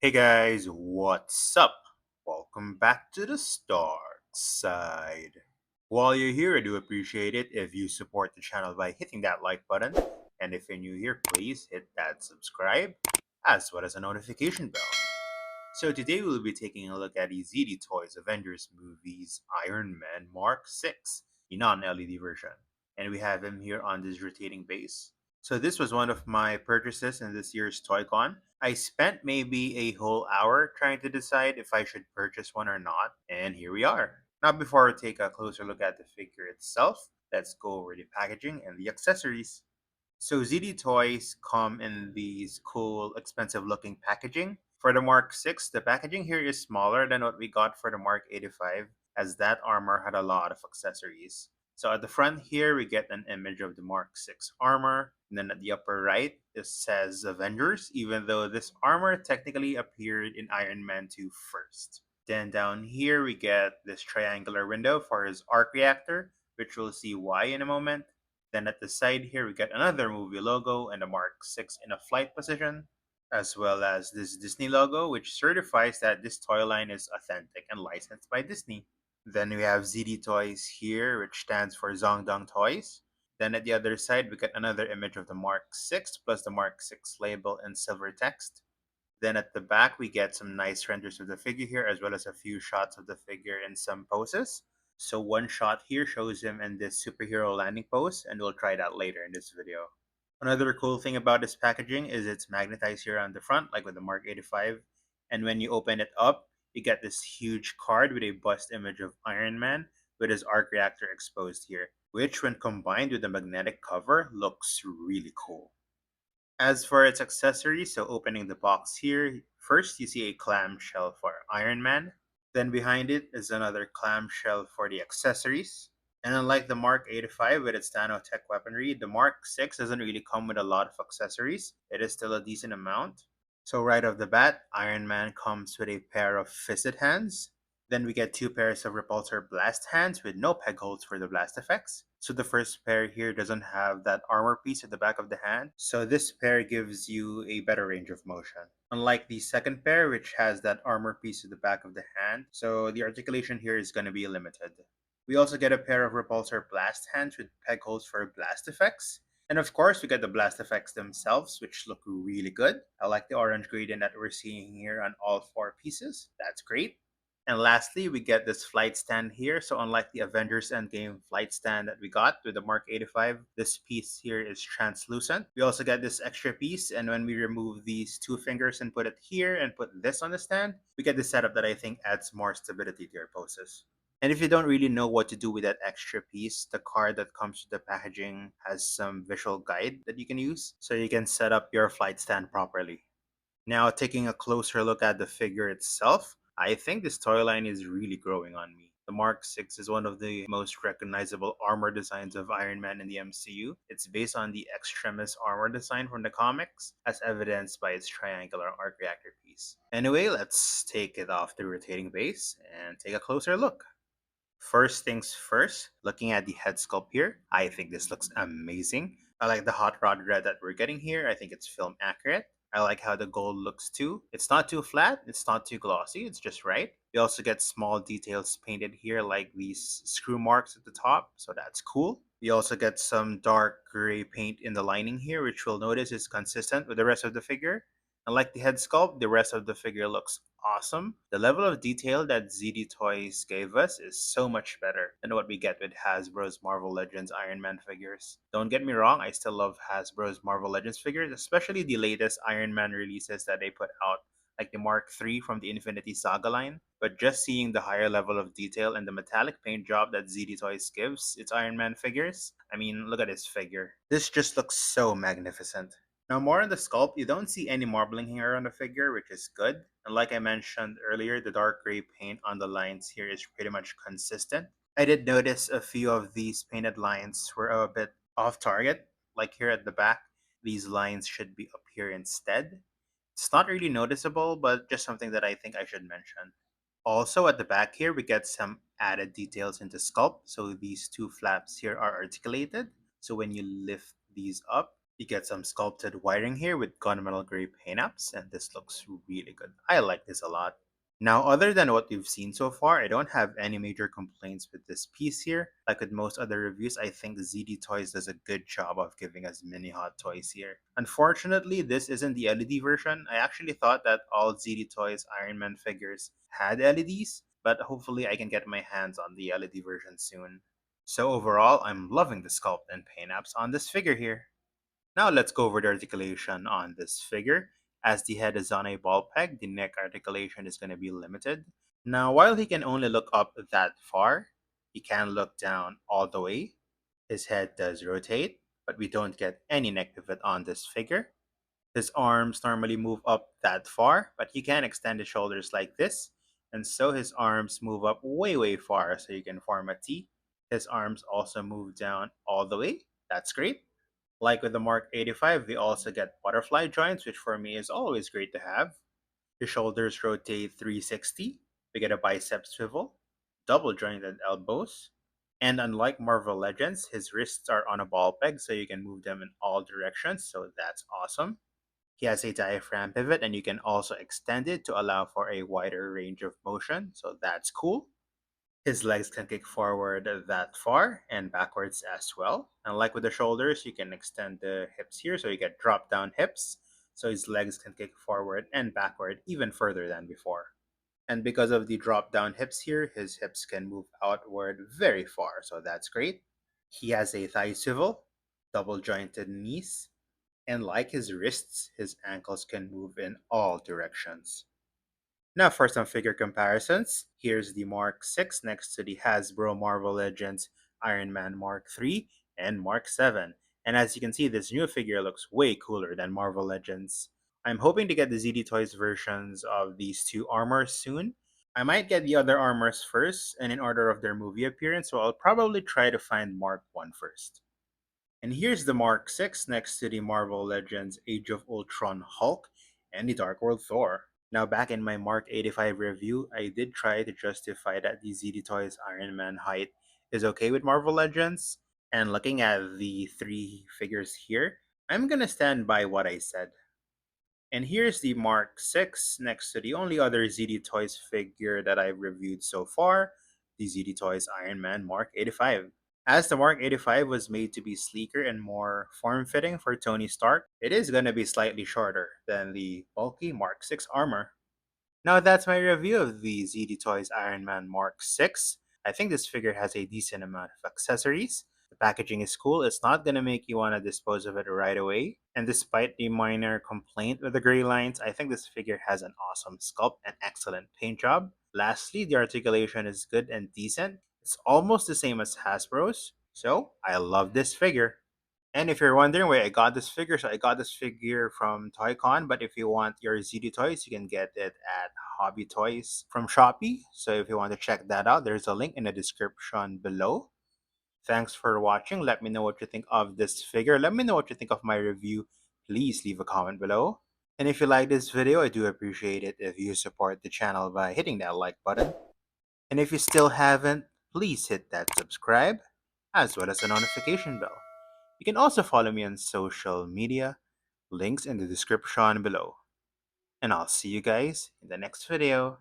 Hey guys, what's up? Welcome back to the Starkside. While you're here, I do appreciate it if you support the channel by hitting that like button. And if you're new here, please hit that subscribe as well as a notification bell. So today we'll be taking a look at the ZD Toys Avengers movies Iron Man Mark 6, the non-LED version. And we have him here on this rotating base. So this was one of my purchases in this year's ToyCon. I spent maybe a whole hour trying to decide if I should purchase one or not, and here we are. Now before we take a closer look at the figure itself, let's go over the packaging and the accessories. So ZD toys come in these cool, expensive looking packaging. For the Mark 6, the packaging here is smaller than what we got for the Mark 85, as that armor had a lot of accessories. So at the front here, we get an image of the Mark 6 armor. And then at the upper right, it says Avengers, even though this armor technically appeared in Iron Man 2 first. Then down here, we get this triangular window for his arc reactor, which we'll see why in a moment. Then at the side here, we get another movie logo and a Mark 6 in a flight position, as well as this Disney logo, which certifies that this toy line is authentic and licensed by Disney. Then we have ZD Toys here, which stands for Zongdong Toys. Then at the other side, we get another image of the Mark 6 plus the Mark 6 label in silver text. Then at the back, we get some nice renders of the figure here, as well as a few shots of the figure in some poses. So one shot here shows him in this superhero landing pose, and we'll try that later in this video. Another cool thing about this packaging is it's magnetized here on the front, like with the Mark 85. And when you open it up, you get this huge card with a bust image of Iron Man with his arc reactor exposed here, which when combined with the magnetic cover looks really cool. As for its accessories, so opening the box here, first you see a clamshell for Iron Man. Then behind it is another clamshell for the accessories. And unlike the Mark 85 with its nanotech weaponry, the Mark 6 doesn't really come with a lot of accessories. It is still a decent amount. So right off the bat, Iron Man comes with a pair of fisted hands. Then we get two pairs of repulsor blast hands with no peg holes for the blast effects. So the first pair here doesn't have that armor piece at the back of the hand. So this pair gives you a better range of motion. Unlike the second pair, which has that armor piece at the back of the hand. So the articulation here is going to be limited. We also get a pair of repulsor blast hands with peg holes for blast effects. And of course, we get the blast effects themselves, which look really good. I like the orange gradient that we're seeing here on all four pieces. That's great. And lastly, we get this flight stand here. So unlike the Avengers Endgame flight stand that we got with the Mark 85, this piece here is translucent. We also get this extra piece, and when we remove these two fingers and put it here and put this on the stand, we get the setup that I think adds more stability to your poses. And if you don't really know what to do with that extra piece, the card that comes with the packaging has some visual guide that you can use so you can set up your flight stand properly. Now, taking a closer look at the figure itself, I think this toy line is really growing on me. The Mark 6 is one of the most recognizable armor designs of Iron Man in the MCU. It's based on the Extremis armor design from the comics, as evidenced by its triangular arc reactor piece. Anyway, let's take it off the rotating base and take a closer look. First things first, looking at the head sculpt here, I think this looks amazing. I like the hot rod red that we're getting here. I think it's film accurate. I like how the gold looks too. It's not too flat, it's not too glossy, it's just right. We also get small details painted here like these screw marks at the top, so that's cool. We also get some dark gray paint in the lining here, which we'll notice is consistent with the rest of the figure. Unlike the head sculpt, the rest of the figure looks awesome. The level of detail that ZD Toys gave us is so much better than what we get with Hasbro's Marvel Legends Iron Man figures. Don't get me wrong, I still love Hasbro's Marvel Legends figures, especially the latest Iron Man releases that they put out, like the Mark III from the Infinity Saga line. But just seeing the higher level of detail and the metallic paint job that ZD Toys gives its Iron Man figures, I mean, look at this figure. This just looks so magnificent. Now, more on the sculpt, you don't see any marbling here on the figure, which is good. And like I mentioned earlier, the dark gray paint on the lines here is pretty much consistent. I did notice a few of these painted lines were a bit off target, like here at the back. These lines should be up here instead. It's not really noticeable, but just something that I think I should mention. Also, at the back here, we get some added details into sculpt. So these two flaps here are articulated. So when you lift these up, You get some sculpted wiring here with gunmetal gray paint apps, and this looks really good. I like this a lot. Now, other than what we've seen so far, I don't have any major complaints with this piece here. Like with most other reviews, I think ZD Toys does a good job of giving us mini hot toys here. Unfortunately, this isn't the LED version. I actually thought that all ZD Toys Iron Man figures had LEDs, but hopefully I can get my hands on the LED version soon. So overall, I'm loving the sculpt and paint apps on this figure here. Now let's go over the articulation on this figure. As the head is on a ball peg, the neck articulation is going to be limited. Now, while he can only look up that far, he can look down all the way. His head does rotate, but we don't get any neck pivot on this figure. His arms normally move up that far, but he can extend his shoulders like this, and so his arms move up way far so you can form a T. His arms also move down all the way. That's great. Like with the Mark 85, we also get butterfly joints, which for me is always great to have. His shoulders rotate 360. We get a bicep swivel, double jointed elbows, and unlike Marvel Legends, his wrists are on a ball peg so you can move them in all directions, so that's awesome. He has a diaphragm pivot and you can also extend it to allow for a wider range of motion, so that's cool. His legs can kick forward that far and backwards as well. And like with the shoulders, you can extend the hips here so you get drop down hips. So his legs can kick forward and backward even further than before. And because of the drop down hips here, his hips can move outward very far. So that's great. He has a thigh swivel, double jointed knees, and like his wrists, his ankles can move in all directions. Now for some figure comparisons, here's the Mark 6 next to the Hasbro Marvel Legends Iron Man Mark 3 and Mark 7. And as you can see, this new figure looks way cooler than Marvel Legends. I'm hoping to get the ZD Toys versions of these two armors soon. I might get the other armors first, and in order of their movie appearance, so I'll probably try to find Mark 1 first. And here's the Mark 6 next to the Marvel Legends Age of Ultron Hulk and the Dark World Thor. Now, back in my Mark 85 review, I did try to justify that the ZD Toys Iron Man height is okay with Marvel Legends. And looking at the three figures here, I'm gonna stand by what I said. And here's the Mark 6 next to the only other ZD Toys figure that I've reviewed so far, the ZD Toys Iron Man Mark 85. As the Mark 85 was made to be sleeker and more form-fitting for Tony Stark, it is going to be slightly shorter than the bulky Mark 6 armor. Now that's my review of the ZD Toys Iron Man Mark 6. I think this figure has a decent amount of accessories. The packaging is cool. It's not going to make you want to dispose of it right away. And despite the minor complaint with the gray lines, I think this figure has an awesome sculpt and excellent paint job. Lastly, the articulation is good and decent. It's almost the same as Hasbro's, so I love this figure. And if you're wondering where I got this figure, so I got this figure from ToyCon, but if you want your ZD Toys, you can get it at Hobby Toys from Shopee. So if you want to check that out, there's a link in the description below. Thanks for watching. Let me know what you think of this figure. Let me know what you think of my review. Please leave a comment below. And if you like this video, I do appreciate it if you support the channel by hitting that like button. And if you still haven't, please hit that subscribe as well as the notification bell. You can also follow me on social media, links in the description below. And I'll see you guys in the next video.